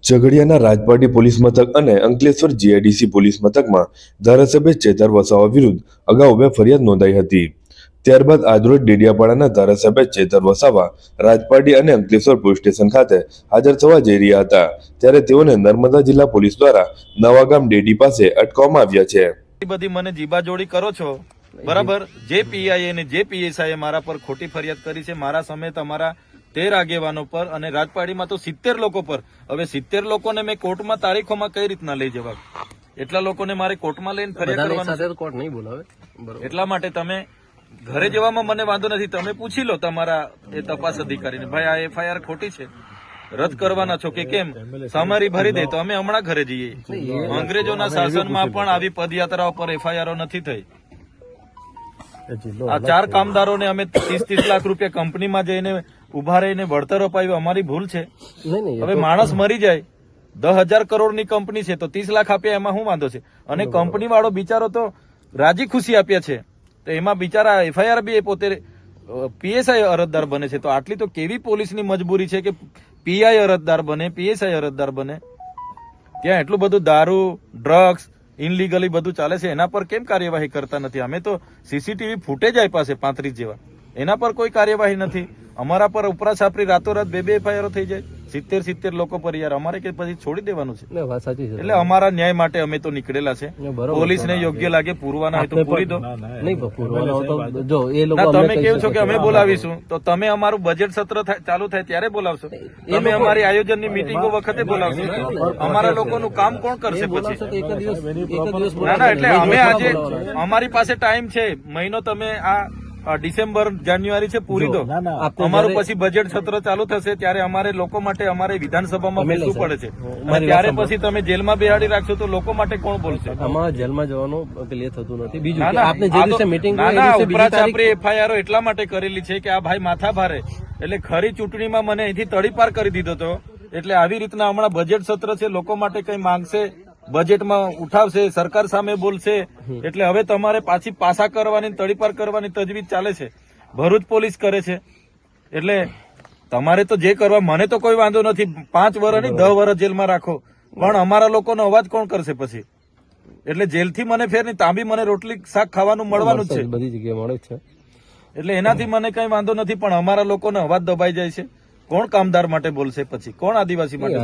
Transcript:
ઝઘડિયાના રાજપાટી police મથક અને Ankleshwar GIDC police મથકમાં ધારાસભ્ય ચેતર વસાવા વિરુદ્ધ અગાઉ 2 ફરિયાદ નોંધાઈ હતી। ત્યારબાદ આજરોજ ડેડિયાપાડાના ધારાસભ્ય ચેતર વસાવા રાજપાટી અને અંકલેશ્વર પોલીસ સ્ટેશન ખાતે હાજર થવા જઈ રહ્યા હતા, ત્યારે તેઓને નર્મદા જિલ્લા પોલીસ દ્વારા નવાગામ ડેડી પાસે અટકાવવામાં આવ્યા છે। બધી મને જીબાજોડી કરો છો, બરાબર। જે પીઆઈ અને જે પીએસઆઈ મારા પર ખોટી ફરિયાદ કરી છે, મારા સમેત અમારા 13 આગેવાનો પર અને રાજપાડીમાં તો 70 લોકો પર। હવે 70 લોકોને મેં કોર્ટમાં તારીખોમાં કઈ રીતના લઈ જવા? એટલા લોકોને મારે કોર્ટમાં લઈને ફરિયાદ કરવાની? એટલા માટે તમે ઘરે જવામાં મને વાંધો નથી, તમે પૂછી લો તમારા એ તપાસ અધિકારીને, ભાઈ આ એફઆઈઆર ખોટી છે, રદ કરવાના છો કે કેમ? સમારી ભરી દે તો અમે હમણાં ઘરે જઈએ। અંગ્રેજોના શાસનમાં પણ આવી પદયાત્રાઓ પર એફઆઈઆર નથી થઈ। આ 4 કામદારોને અમે 30-30 લાખ રૂપિયા કંપનીમાં જઈને ઉભા રહીને વળતર અપાવ્યું, અમારી ભૂલ છે? હવે માણસ મરી જાય, 10,000 કરોડની કંપની છે તો 30 લાખ આપ્યા, એમાં શું વાંધો છે? અને કંપની વાળો બિચારો તો રાજી ખુશી આપ્યા છે, તો એમાં બિચારા એફઆઈઆર બી પોતે પીએસઆઈ અરજદાર બને છે। તો આટલી તો કેવી પોલીસની મજબૂરી છે કે પીઆઈ અરજદાર બને, પીએસઆઈ અરજદાર બને? ત્યાં એટલું બધું દારૂ, ડ્રગ્સ, ઇનલીગલી બધું ચાલે છે, એના પર કેમ કાર્યવાહી કરતા નથી? અમે તો સીસીટીવી ફૂટેજ આપ્યા છે 35 જેવા, એના પર કોઈ કાર્યવાહી નથી। અમારા પર ઉપરા છાપરી રાતોરાત 2 એફઆઈઆર થઈ જાય 70 લોકો પર, યાર અમારે કે પછી છોડી દેવાનું છે? એટલે અમારા ન્યાય માટે અમે તો નીકળેલા છે। પોલીસને યોગ્ય લાગે પૂરવાના હોય તો પૂરી દો। તમે કેવું છો કે અમે બોલાવીશું, તો તમે અમારું બજેટ સત્ર ચાલુ થાય ત્યારે બોલાવશો, તમે અમારી આયોજનની મીટિંગો વખતે બોલાવશો, અમારા લોકોનું કામ કોણ કરશે પછી? ના, એટલે અમે આજે અમારી પાસે ટાઈમ છે, મહિનો તમે આ ડિસેમ્બર જાન્યુઆરી છે પૂરી દો, અમારું પછી બજેટ સત્ર ચાલુ થશે ત્યારે અમારે લોકો માટે અમારે વિધાનસભામાં બેસવું પડે છે, અને ત્યારે પછી તમે જેલમાં બેહાડી રાખશો તો લોકો માટે કોણ બોલશે? જેલમાં જવાનું થતું નથી। બીજું ઉપરા છાપરી એફઆઈઆર એટલા માટે કરેલી છે કે આ ભાઈ માથા ભારે, એટલે ખરી ચૂંટણીમાં મને અહીંથી તડીપાર કરી દીધો હતો, એટલે આવી રીતના હમણાં બજેટ સત્ર છે, લોકો માટે કઈ માંગશે, બજેટમાં ઉઠાવશે, સરકાર સામે બોલશે, એટલે હવે તમારે પાછી પાસા કરવાની, તડીપાર કરવાની તજવીજ ચાલે છે, ભરૂચ પોલીસ કરે છે। એટલે તમારે તો જે કરવા, મને તો કોઈ વાંધો નથી, 5 વર્ષ નહીં 10 વર્ષ જેલમાં રાખો, પણ અમારા લોકોનો અવાજ કોણ કરશે પછી? એટલે જેલથી મને ફેર નહીં, તાંબી મને રોટલી શાક ખાવાનું મળવાનું જ છે, બધી જગ્યાએ મળે છે, એટલે એનાથી મને કઈ વાંધો નથી, પણ અમારા લોકોનો અવાજ દબાઈ જાય છે। કોણ કામદાર માટે બોલશે પછી? કોણ આદિવાસી માટે?